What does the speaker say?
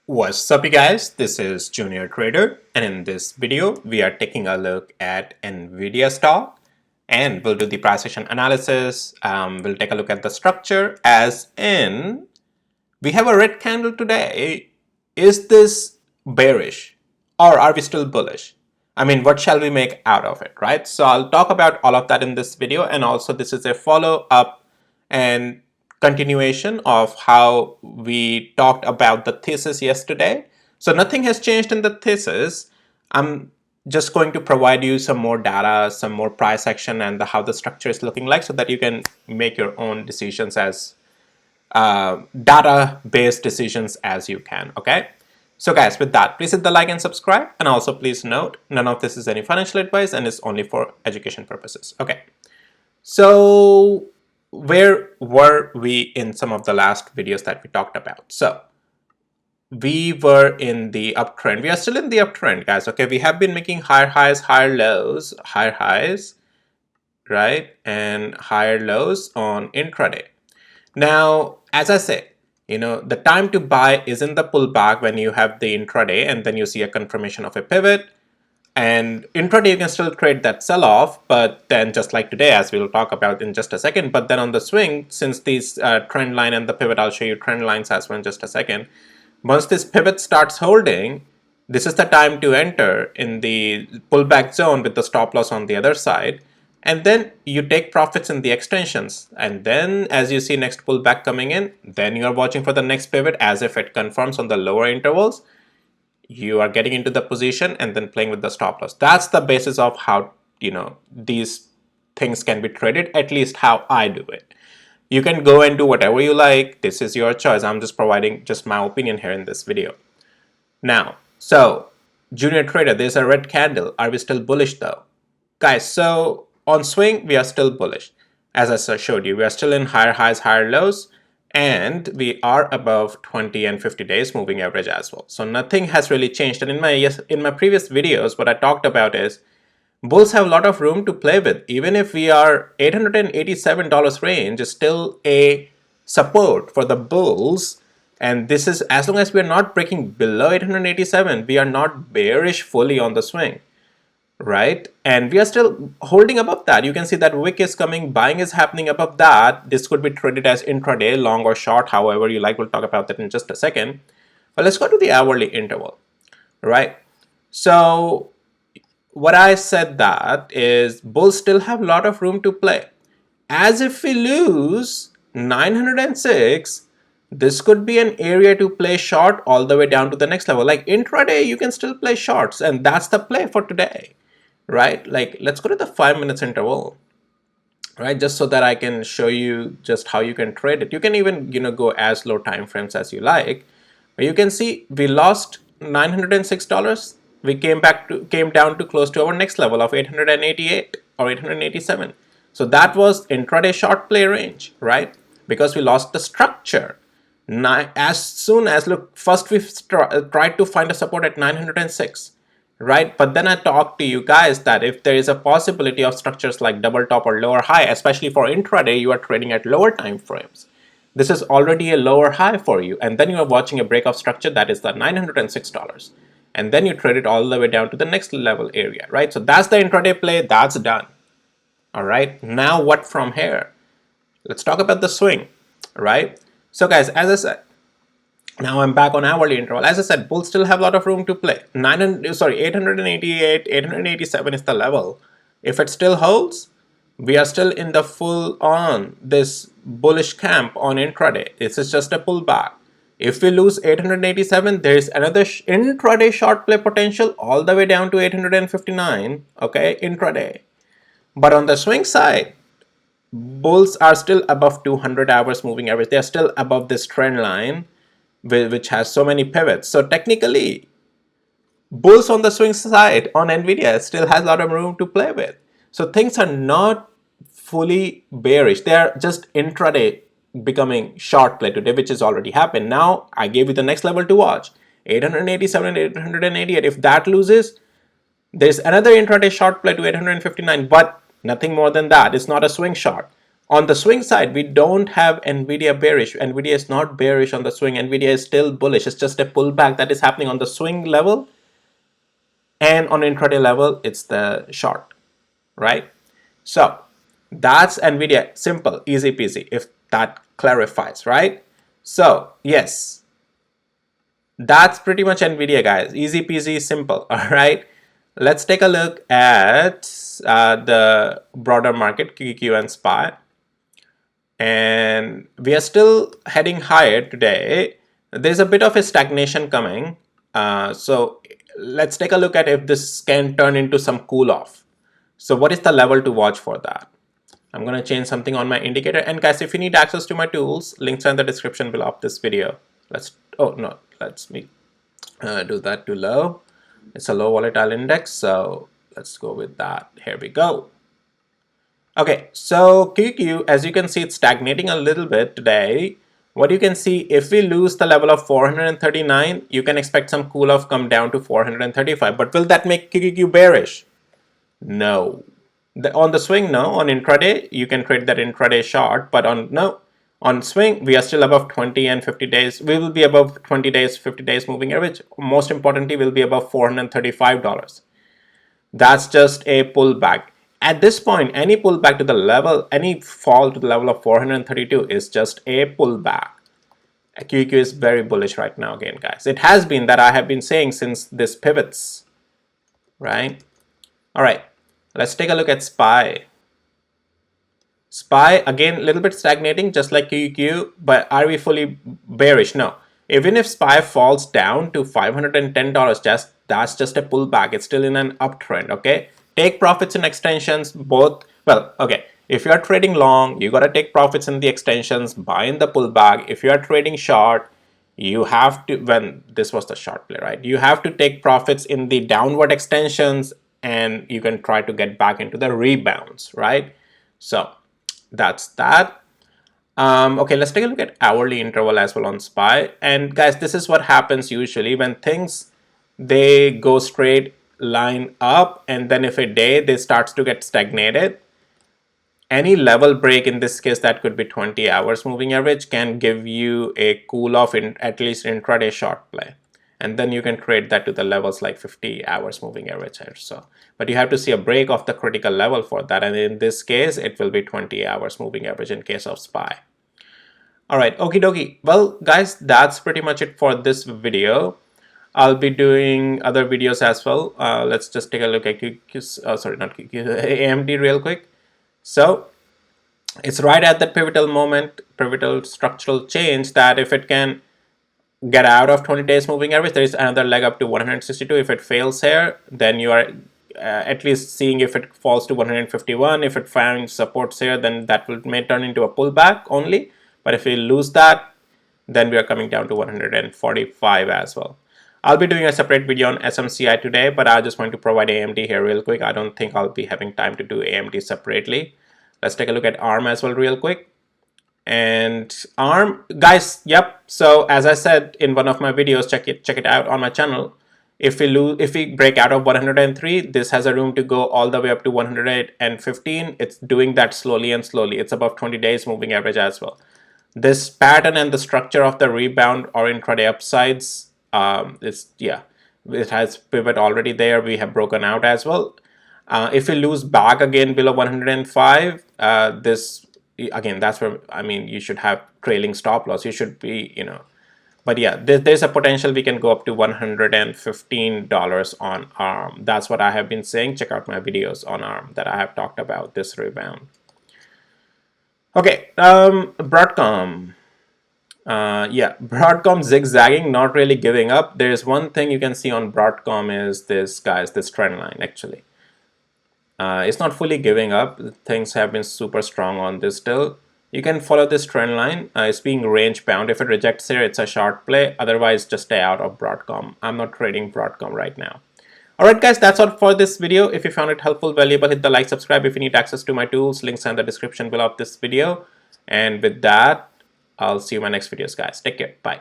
What's up, you guys? This is Junior Trader, and in this video, we are taking a look at Nvidia stock, and we'll do the price action analysis. We'll take a look at the structure, as in we have a red candle today. Is this bearish, or are we still bullish? I mean, what shall we make out of it, right? So I'll talk about all of that in this video, and also this is a follow-up and continuation of how we talked about the thesis yesterday. So nothing has changed in the thesis. I'm just going to provide you some more data, some more price action, and how the structure is looking like, so that you can make your own decisions as data-based decisions as you can. Okay. So guys, with that, please hit the like and subscribe, and also please note none of this is any financial advice and is only for education purposes. Okay. So where were we in some of the last videos that we talked about? So we were in the uptrend. We are still in the uptrend, guys. Okay, we have been making higher highs, higher lows, higher highs, right, and higher lows on intraday. Now, as I said, the time to buy is in the pullback when you have the intraday and then you see a confirmation of a pivot. And intraday, you can still trade that sell-off, but then just like today, as we'll talk about in just a second, but then on the swing, since these trend line and the pivot, I'll show you trend lines as well in just a second. Once this pivot starts holding, this is the time to enter in the pullback zone with the stop loss on the other side. And then you take profits in the extensions. And then as you see next pullback coming in, then you are watching for the next pivot as if it confirms on the lower intervals. You are getting into the position and then playing with the stop loss. That's the basis of how these things can be traded, at least how I do it. You can go and do whatever you like. This is your choice. I'm just providing just my opinion here in this video. Now, so junior trader, there's a red candle. Are we still bullish though? Guys, so on swing, we are still bullish. As I showed you, we are still in higher highs, higher lows, and we are above 20 and 50 days moving average as well. So nothing has really changed. And in my previous videos, what I talked about is bulls have a lot of room to play with. Even if we are $887 range is still a support for the bulls. And this is as long as we are not breaking below 887, we are not bearish fully on the swing, right? And we are still holding above that. You can see that wick is coming, buying is happening above that. This could be traded as intraday, long or short, however you like. We'll talk about that in just a second. But let's go to the hourly interval, right? So what I said that is bulls still have a lot of room to play. As if we lose 906, this could be an area to play short all the way down to the next level. Like intraday, you can still play shorts, and that's the play for today, right? Like let's go to the 5 minutes interval, right? Just so that I can show you just how you can trade it. You can even go as low time frames as you like. But you can see we lost $906. We came down to close to our next level of 888 or 887. So that was intraday short play range, right? Because we lost the structure. As soon as, look, first we tried to find a support at 906, right? But then I talked to you guys that if there is a possibility of structures like double top or lower high, especially for intraday, you are trading at lower time frames. This is already a lower high for you, and then you are watching a breakout structure that is the $906. And then you trade it all the way down to the next level area, right? So that's the intraday play. That's done. All right. Now what from here? Let's talk about the swing, right? So guys, as I said, now I'm back on hourly interval. As I said, bulls still have a lot of room to play. 888, 887 is the level. If it still holds, we are still in the full on this bullish camp on intraday. This is just a pullback. If we lose 887, there is another intraday short play potential all the way down to 859, okay, intraday. But on the swing side, bulls are still above 200 hours moving average. They are still above this trend line, which has so many pivots. So technically, bulls on the swing side on Nvidia still has a lot of room to play with. So things are not fully bearish. They are just intraday becoming short play today, which has already happened. Now I gave you the next level to watch, 887 and 888. If that loses, there's another intraday short play to 859, but nothing more than that. It's not a swing short. On the swing side, we don't have Nvidia bearish. Nvidia is not bearish on the swing. Nvidia is still bullish. It's just a pullback that is happening on the swing level, and on intraday level, it's the short, right? So that's Nvidia. Simple, easy peasy, if that clarifies, right? So yes, that's pretty much Nvidia, guys. Easy peasy, simple. All right, let's take a look at the broader market, QQQ and SPY. And we are still heading higher today. There's a bit of a stagnation coming. So let's take a look at if this can turn into some cool off. So what is the level to watch for that? I'm going to change something on my indicator. And guys, if you need access to my tools, links are in the description below of this video. Let's me do that to low. It's a low volatile index, so let's go with that. Here we go. Okay, so QQ, as you can see, it's stagnating a little bit today. What you can see, if we lose the level of 439, you can expect some cool off come down to 435. But will that make QQQ bearish? No. On the swing, no. On intraday, you can trade that intraday short, but on swing, we are still above 20 and 50 days. We will be above 20 days, 50 days moving average. Most importantly, we'll be above $435. That's just a pullback. At this point, any pullback to the level, any fall to the level of 432 is just a pullback. QQ is very bullish right now again, guys. It has been that I have been saying since this pivots, right? All right, let's take a look at SPY. SPY, again, a little bit stagnating, just like QQQ, but are we fully bearish? No. Even if SPY falls down to $510, that's just a pullback. It's still in an uptrend, okay? Take profits in extensions, both. Well, okay, if you are trading long, you got to take profits in the extensions, buy in the pullback. If you are trading short, you have to, when this was the short play, right? You have to take profits in the downward extensions, and you can try to get back into the rebounds, right? So that's that. Okay, let's take a look at hourly interval as well on SPY. And guys, this is what happens usually when things, they go straight line up, and then if a day they starts to get stagnated, any level break, in this case that could be 20 hours moving average, can give you a cool off in at least intraday short play, and then you can trade that to the levels like 50 hours moving average or so. But you have to see a break of the critical level for that, and in this case it will be 20 hours moving average in case of SPY. All right, okie dokie. Well guys, that's pretty much it for this video. I'll be doing other videos as well. Let's just take a look at AMD real quick. So it's right at that pivotal moment, pivotal structural change, that if it can get out of 20 days moving average, there is another leg up to 162. If it fails here, then you are at least seeing if it falls to 151. If it finds supports here, then that may turn into a pullback only. But if we lose that, then we are coming down to 145 as well. I'll be doing a separate video on SMCI today, but I just want to provide AMD here real quick. I don't think I'll be having time to do AMD separately. Let's take a look at ARM as well real quick. And ARM, guys, yep. So as I said in one of my videos, check it out on my channel. If we break out of 103, this has a room to go all the way up to 115. It's doing that slowly and slowly. It's above 20 days moving average as well. This pattern and the structure of the rebound or intraday upsides, it has pivot already there. We have broken out as well. If we lose back again below 105, this again, that's where, I mean, you should have trailing stop loss. You should be, but yeah, there's a potential we can go up to $115 on ARM. That's what I have been saying. Check out my videos on ARM that I have talked about this rebound. Okay, Broadcom. Broadcom zigzagging, not really giving up. There's one thing you can see on Broadcom is this, guys, this trend line actually. It's not fully giving up. Things have been super strong on this still. You can follow this trend line. It's being range bound. If it rejects here, it's a short play. Otherwise, just stay out of Broadcom. I'm not trading Broadcom right now. Alright guys, that's all for this video. If you found it helpful, valuable, hit the like, subscribe. If you need access to my tools, links are in the description below of this video. And with that, I'll see you in my next videos, guys. Take care. Bye.